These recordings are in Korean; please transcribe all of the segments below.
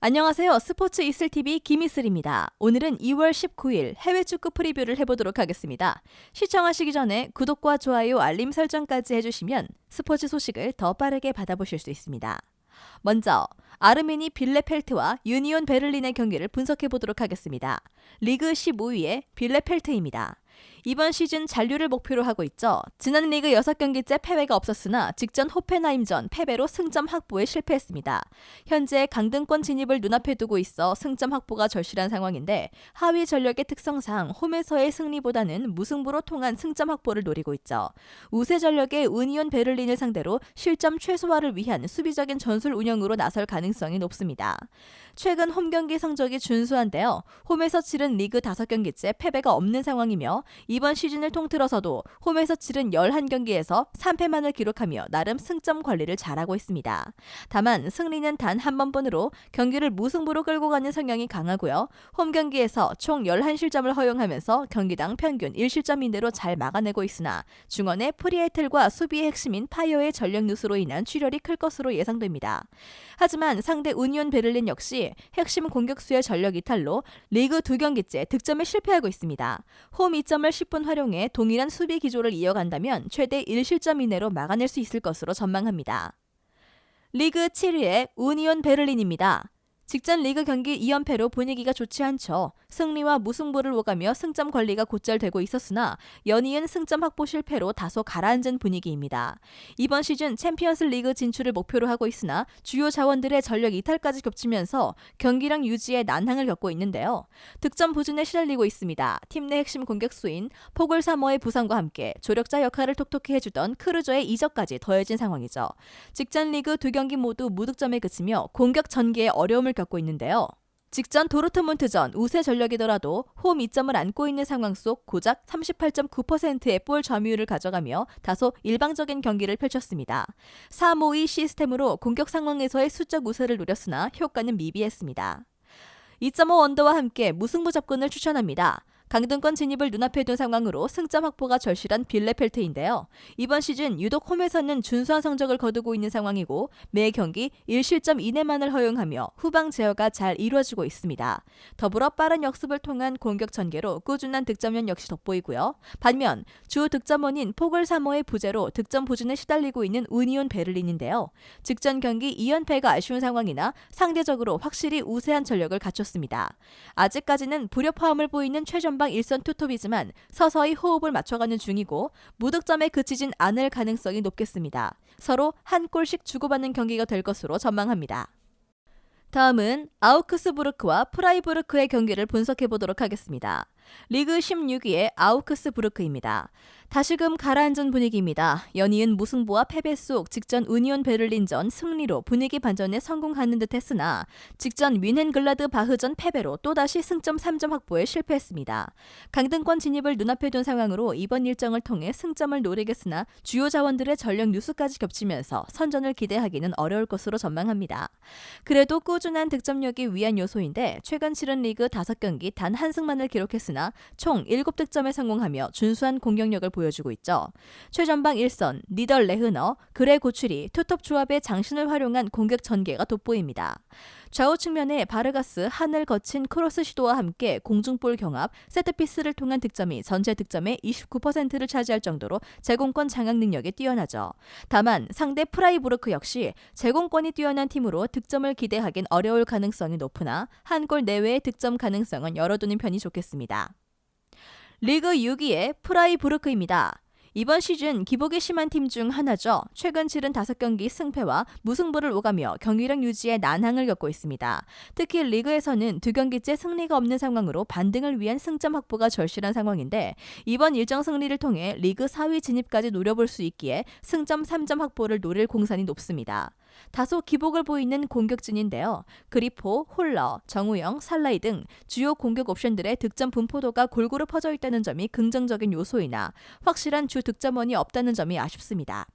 안녕하세요. 스포츠 이슬TV 김이슬입니다. 오늘은 2월 19일 해외 축구 프리뷰를 해보도록 하겠습니다. 시청하시기 전에 구독과 좋아요, 알림 설정까지 해주시면 스포츠 소식을 더 빠르게 받아보실 수 있습니다. 먼저 아르메니 빌레펠트와 유니온 베를린의 경기를 분석해보도록 하겠습니다. 리그 15위의 빌레펠트입니다. 이번 시즌 잔류를 목표로 하고 있죠. 지난 리그 6경기째 패배가 없었으나 직전 호펜하임전 패배로 승점 확보에 실패했습니다. 현재 강등권 진입을 눈앞에 두고 있어 승점 확보가 절실한 상황인데 하위 전력의 특성상 홈에서의 승리보다는 무승부로 통한 승점 확보를 노리고 있죠. 우세 전력의 우니온 베를린을 상대로 실점 최소화를 위한 수비적인 전술 운영으로 나설 가능성이 높습니다. 최근 홈 경기 성적이 준수한데요. 홈에서 치른 리그 5경기째 패배가 없는 상황이며 이번 시즌을 통틀어서도 홈에서 치른 11경기에서 3패만을 기록하며 나름 승점 관리를 잘하고 있습니다. 다만 승리는 단 한 번뿐으로 경기를 무승부로 끌고 가는 성향이 강하고요. 홈 경기에서 총 11실점을 허용하면서 경기당 평균 1실점 이내로 잘 막아내고 있으나 중원의 프리에틀과 수비의 핵심인 파이어의 전력 누수로 인한 출혈이 클 것으로 예상됩니다. 하지만 상대 우니온 베를린 역시 핵심 공격수의 전력 이탈로 리그 2경기째 득점에 실패하고 있습니다. 홈 2점을 10분 활용해 동일한 수비 기조를 이어간다면 최대 1실점 이내로 막아낼 수 있을 것으로 전망합니다. 리그 7위의 우니온 베를린입니다. 직전 리그 경기 2연패로 분위기가 좋지 않죠. 승리와 무승부를 오가며 승점 관리가 곧잘되고 있었으나 연이은 승점 확보 실패로 다소 가라앉은 분위기입니다. 이번 시즌 챔피언스 리그 진출을 목표로 하고 있으나 주요 자원들의 전력 이탈까지 겹치면서 경기력 유지에 난항을 겪고 있는데요. 득점 부진에 시달리고 있습니다. 팀 내 핵심 공격수인 포글 사모의 부상과 함께 조력자 역할을 톡톡히 해주던 크루저의 이적까지 더해진 상황이죠. 직전 리그 2경기 모두 무득점에 그치며 공격 전개에 어려움을 겪고 있는데요. 직전 도르트문트전 우세 전력이더라도 홈 2점을 안고 있는 상황 속 고작 38.9%의 볼 점유율을 가져가며 다소 일방적인 경기를 펼쳤습니다. 3-5-2 시스템으로 공격 상황에서의 수적 우세를 누렸으나 효과는 미비했습니다. 2.5 언더와 함께 무승부 접근을 추천합니다. 강등권 진입을 눈앞에 둔 상황으로 승점 확보가 절실한 빌레펠트인데요. 이번 시즌 유독 홈에서는 준수한 성적을 거두고 있는 상황이고 매 경기 1실점 이내만을 허용하며 후방 제어가 잘 이루어지고 있습니다. 더불어 빠른 역습을 통한 공격 전개로 꾸준한 득점력 역시 돋보이고요. 반면 주 득점원인 포글 사모의 부재로 득점 부진에 시달리고 있는 우니온 베를린인데요. 직전 경기 2연패가 아쉬운 상황이나 상대적으로 확실히 우세한 전력을 갖췄습니다. 아직까지는 불협화음을 보이는 최전방 일선 투톱이지만 서서히 호흡을 맞춰가는 중이고 무득점에 그치진 않을 가능성이 높겠습니다. 서로 한 골씩 주고받는 경기가 될 것으로 전망합니다. 다음은 아우크스부르크와 프라이부르크의 경기를 분석해보도록 하겠습니다. 리그 16위의 아우크스부르크입니다. 다시금 가라앉은 분위기입니다. 연이은 무승부와 패배 속 직전 우니온 베를린전 승리로 분위기 반전에 성공하는 듯 했으나 직전 뮌헨글라드 바흐전 패배로 또다시 승점 3점 확보에 실패했습니다. 강등권 진입을 눈앞에 둔 상황으로 이번 일정을 통해 승점을 노리겠으나 주요 자원들의 전력 누수까지 겹치면서 선전을 기대하기는 어려울 것으로 전망합니다. 그래도 꾸준한 득점력이 위한 요소인데 최근 치른 리그 5경기 단 한 승만을 기록했으나 총 7득점에 성공하며 준수한 공격력을 보여주고 있죠. 최전방 1선, 니덜 레흐너, 그레 고출이 투톱 조합의 장신을 활용한 공격 전개가 돋보입니다. 좌우 측면에 바르가스, 한을 거친 크로스 시도와 함께 공중볼 경합, 세트피스를 통한 득점이 전체 득점의 29%를 차지할 정도로 제공권 장악 능력이 뛰어나죠. 다만 상대 프라이부르크 역시 제공권이 뛰어난 팀으로 득점을 기대하긴 어려울 가능성이 높으나 한 골 내외의 득점 가능성은 열어두는 편이 좋겠습니다. 리그 6위의 프라이부르크입니다. 이번 시즌 기복이 심한 팀 중 하나죠. 최근 치른 5경기 승패와 무승부를 오가며 경기력 유지에 난항을 겪고 있습니다. 특히 리그에서는 2경기째 승리가 없는 상황으로 반등을 위한 승점 확보가 절실한 상황인데 이번 일정 승리를 통해 리그 4위 진입까지 노려볼 수 있기에 승점 3점 확보를 노릴 공산이 높습니다. 다소 기복을 보이는 공격진인데요. 그리포, 홀러, 정우영, 살라이 등 주요 공격 옵션들의 득점 분포도가 골고루 퍼져 있다는 점이 긍정적인 요소이나 확실한 주 득점원이 없다는 점이 아쉽습니다.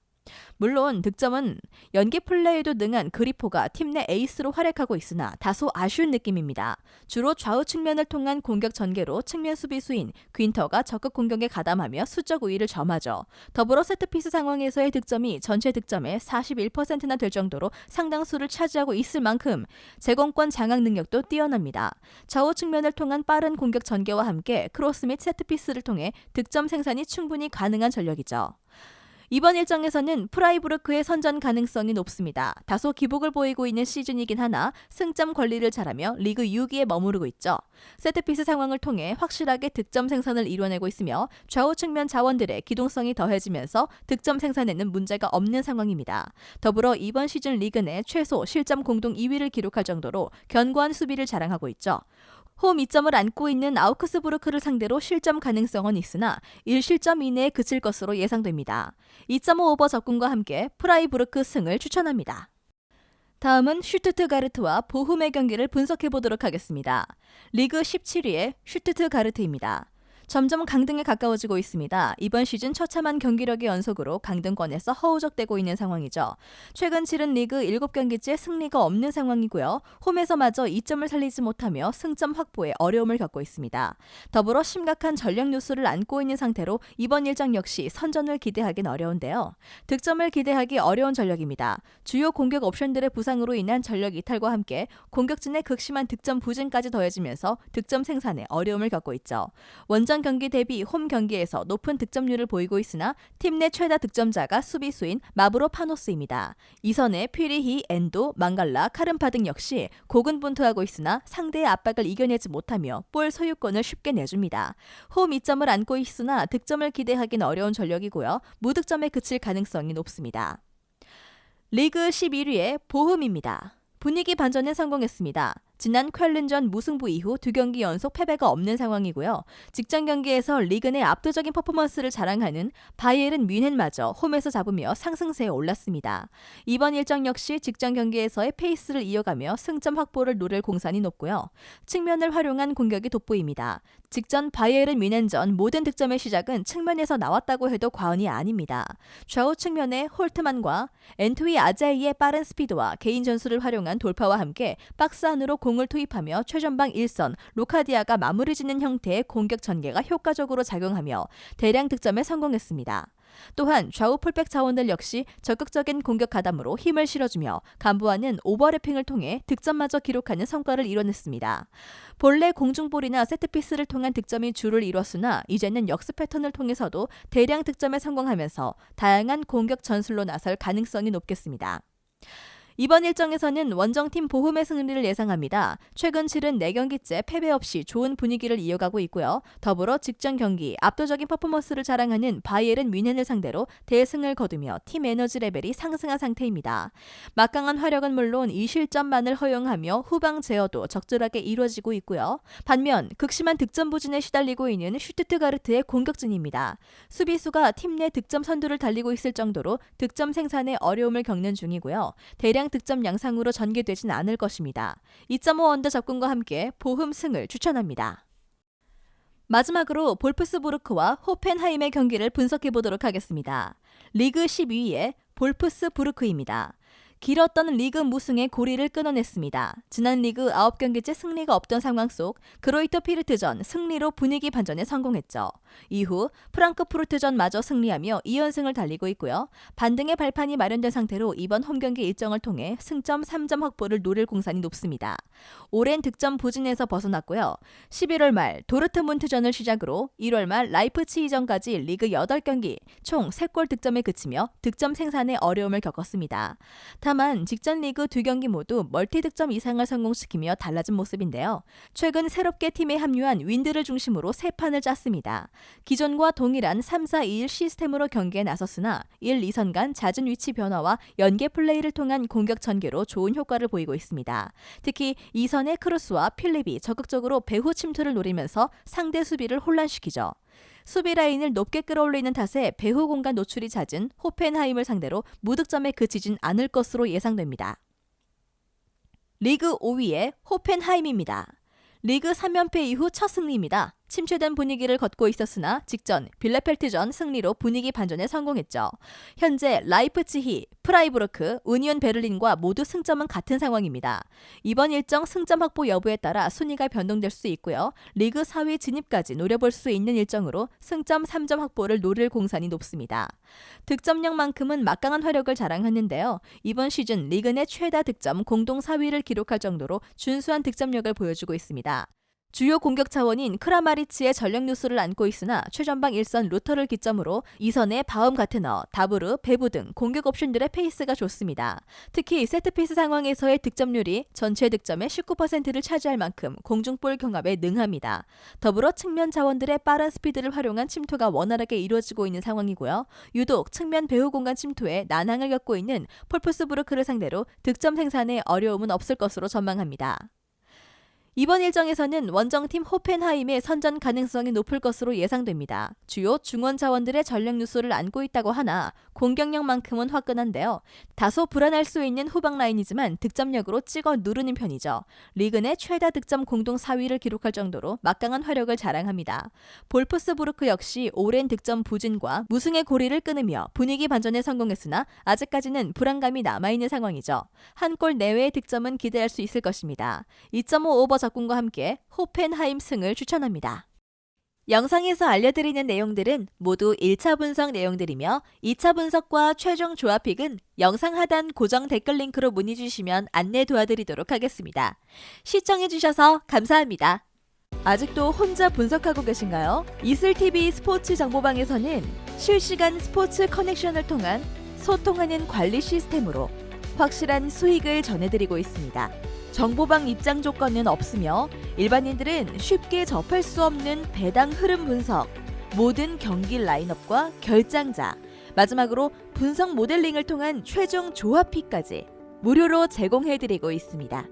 물론 득점은 연기 플레이에도 능한 그리포가 팀 내 에이스로 활약하고 있으나 다소 아쉬운 느낌입니다. 주로 좌우 측면을 통한 공격 전개로 측면 수비수인 귄터가 적극 공격에 가담하며 수적 우위를 점하죠. 더불어 세트피스 상황에서의 득점이 전체 득점의 41%나 될 정도로 상당수를 차지하고 있을 만큼 제공권 장악 능력도 뛰어납니다. 좌우 측면을 통한 빠른 공격 전개와 함께 크로스 및 세트피스를 통해 득점 생산이 충분히 가능한 전력이죠. 이번 일정에서는 프라이부르크의 선전 가능성이 높습니다. 다소 기복을 보이고 있는 시즌이긴 하나 승점 관리를 잘하며 리그 6위에 머무르고 있죠. 세트피스 상황을 통해 확실하게 득점 생산을 이뤄내고 있으며 좌우 측면 자원들의 기동성이 더해지면서 득점 생산에는 문제가 없는 상황입니다. 더불어 이번 시즌 리그 내 최소 실점 공동 2위를 기록할 정도로 견고한 수비를 자랑하고 있죠. 홈 2점을 안고 있는 아우크스부르크를 상대로 실점 가능성은 있으나 1실점 이내에 그칠 것으로 예상됩니다. 2.5 오버 적군과 함께 프라이부르크 승을 추천합니다. 다음은 슈투트가르트와 보훔의 경기를 분석해보도록 하겠습니다. 리그 17위의 슈투트가르트입니다. 점점 강등에 가까워지고 있습니다. 이번 시즌 처참한 경기력의 연속으로 강등권에서 허우적대고 있는 상황이죠. 최근 치른 리그 7경기째 승리가 없는 상황이고요. 홈에서마저 2점을 살리지 못하며 승점 확보에 어려움을 겪고 있습니다. 더불어 심각한 전력 누수를 안고 있는 상태로 이번 일정 역시 선전을 기대하긴 어려운데요. 득점을 기대하기 어려운 전력입니다. 주요 공격 옵션들의 부상으로 인한 전력 이탈과 함께 공격진의 극심한 득점 부진까지 더해지면서 득점 생산에 어려움을 겪고 있죠. 원정 경기 대비 홈 경기에서 높은 득점률을 보이고 있으나 팀 내 최다 득점자가 수비수인 마브로 파노스입니다. 이선에 퓨리히, 엔도, 망갈라, 카른파 등 역시 고군분투하고 있으나 상대의 압박을 이겨내지 못하며 볼 소유권을 쉽게 내줍니다. 홈 2점을 안고 있으나 득점을 기대하기는 어려운 전력이고요. 무득점에 그칠 가능성이 높습니다. 리그 11위의 보훔입니다. 분위기 반전에 성공했습니다. 지난 쾰른전 무승부 이후 2경기 연속 패배가 없는 상황이고요. 직전 경기에서 리그 내 압도적인 퍼포먼스를 자랑하는 바이에른 뮌헨마저 홈에서 잡으며 상승세에 올랐습니다. 이번 일정 역시 직전 경기에서의 페이스를 이어가며 승점 확보를 노릴 공산이 높고요. 측면을 활용한 공격이 돋보입니다. 직전 바이에른 뮌헨전 모든 득점의 시작은 측면에서 나왔다고 해도 과언이 아닙니다. 좌우 측면에 홀트만과 엔투이 아자이의 빠른 스피드와 개인 전술을 활용한 돌파와 함께 박스 안으로 공을 투입하며 최전방 1선 로카디아가 마무리 짓는 형태의 공격 전개가 효과적으로 작용하며 대량 득점에 성공했습니다. 또한 좌우 풀백 자원들 역시 적극적인 공격 가담으로 힘을 실어주며 간부와는 오버래핑을 통해 득점마저 기록하는 성과를 이뤄냈습니다. 본래 공중볼이나 세트피스를 통한 득점이 주를 이뤘으나 이제는 역습 패턴을 통해서도 대량 득점에 성공하면서 다양한 공격 전술로 나설 가능성이 높겠습니다. 이번 일정에서는 원정팀 보훔의 승리를 예상합니다. 최근 치른 4경기째 패배 없이 좋은 분위기를 이어가고 있고요. 더불어 직전 경기 압도적인 퍼포먼스를 자랑하는 바이에른 뮌헨을 상대로 대승을 거두며 팀 에너지 레벨이 상승한 상태입니다. 막강한 화력은 물론 2실점만을 허용하며 후방 제어도 적절하게 이루어지고 있고요. 반면 극심한 득점 부진에 시달리고 있는 슈투트가르트의 공격진입니다. 수비수가 팀 내 득점 선두를 달리고 있을 정도로 득점 생산에 어려움을 겪는 중이고요. 대량 득점 양상으로 전개되진 않을 것입니다. 2.5 언더 접근과 함께 보훔 승을 추천합니다. 마지막으로 볼프스부르크와 호펜하임의 경기를 분석해보도록 하겠습니다. 리그 12위의 볼프스부르크입니다. 길었던 리그 무승의 고리를 끊어냈습니다. 지난 리그 9경기째 승리가 없던 상황 속 그로이터 피르트전 승리로 분위기 반전에 성공했죠. 이후 프랑크푸르트전마저 승리하며 2연승을 달리고 있고요. 반등의 발판이 마련된 상태로 이번 홈경기 일정을 통해 승점 3점 확보를 노릴 공산이 높습니다. 오랜 득점 부진에서 벗어났고요. 11월 말 도르트문트전을 시작으로 1월 말 라이프치히전까지 리그 8경기 총 3골 득점에 그치며 득점 생산에 어려움을 겪었습니다. 다만 직전 리그 2경기 모두 멀티 득점 이상을 성공시키며 달라진 모습인데요. 최근 새롭게 팀에 합류한 윈드를 중심으로 새 판을 짰습니다. 기존과 동일한 3-4-2-1 시스템으로 경기에 나섰으나 1, 2선 간 잦은 위치 변화와 연계 플레이를 통한 공격 전개로 좋은 효과를 보이고 있습니다. 특히 2선의 크루스와 필립이 적극적으로 배후 침투를 노리면서 상대 수비를 혼란시키죠. 수비 라인을 높게 끌어올리는 탓에 배후 공간 노출이 잦은 호펜하임을 상대로 무득점에 그치진 않을 것으로 예상됩니다. 리그 5위의 호펜하임입니다. 리그 3연패 이후 첫 승리입니다. 침체된 분위기를 걷고 있었으나 직전 빌레펠트전 승리로 분위기 반전에 성공했죠. 현재 라이프치히, 프라이부르크, 우니온 베를린과 모두 승점은 같은 상황입니다. 이번 일정 승점 확보 여부에 따라 순위가 변동될 수 있고요. 리그 4위 진입까지 노려볼 수 있는 일정으로 승점 3점 확보를 노릴 공산이 높습니다. 득점력만큼은 막강한 화력을 자랑했는데요. 이번 시즌 리그 내 최다 득점 공동 4위를 기록할 정도로 준수한 득점력을 보여주고 있습니다. 주요 공격 차원인 크라마리치의 전력 누수를 안고 있으나 최전방 1선 루터를 기점으로 2선의 바움가트너, 다브르, 베부 등 공격 옵션들의 페이스가 좋습니다. 특히 세트피스 상황에서의 득점률이 전체 득점의 19%를 차지할 만큼 공중볼 경합에 능합니다. 더불어 측면 자원들의 빠른 스피드를 활용한 침투가 원활하게 이루어지고 있는 상황이고요. 유독 측면 배후 공간 침투에 난항을 겪고 있는 폴프스부르크를 상대로 득점 생산에 어려움은 없을 것으로 전망합니다. 이번 일정에서는 원정팀 호펜하임의 선전 가능성이 높을 것으로 예상됩니다. 주요 중원 자원들의 전력 누수를 안고 있다고 하나 공격력만큼은 화끈한데요. 다소 불안할 수 있는 후방 라인이지만 득점력으로 찍어 누르는 편이죠. 리그 내 최다 득점 공동 4위를 기록할 정도로 막강한 화력을 자랑합니다. 볼프스부르크 역시 오랜 득점 부진과 무승의 고리를 끊으며 분위기 반전에 성공했으나 아직까지는 불안감이 남아있는 상황이죠. 한 골 내외의 득점은 기대할 수 있을 것입니다. 2.5 오버 적군과 함께 호펜하임 승을 추천합니다. 영상에서 알려드리는 내용들은 모두 1차 분석 내용들이며 2차 분석과 최종 조합픽은 영상 하단 고정 댓글 링크로 문의 주시면 안내 도와드리도록 하겠습니다. 시청해주셔서 감사합니다. 아직도 혼자 분석하고 계신가요? 이슬TV 스포츠 정보방에서는 실시간 스포츠 커넥션을 통한 소통하는 관리 시스템으로 확실한 수익을 전해드리고 있습니다. 정보방 입장 조건은 없으며 일반인들은 쉽게 접할 수 없는 배당 흐름 분석, 모든 경기 라인업과 결장자, 마지막으로 분석 모델링을 통한 최종 조합픽까지 무료로 제공해드리고 있습니다.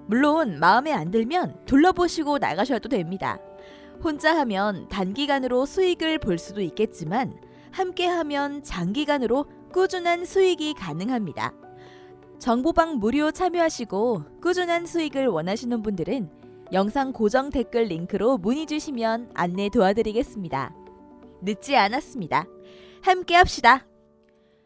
물론 마음에 안 들면 둘러보시고 나가셔도 됩니다. 혼자 하면 단기간으로 수익을 볼 수도 있겠지만 함께하면 장기간으로 꾸준한 수익이 가능합니다. 정보방 무료 참여하시고 꾸준한 수익을 원하시는 분들은 영상 고정 댓글 링크로 문의 주시면 안내 도와드리겠습니다. 늦지 않았습니다. 함께 합시다.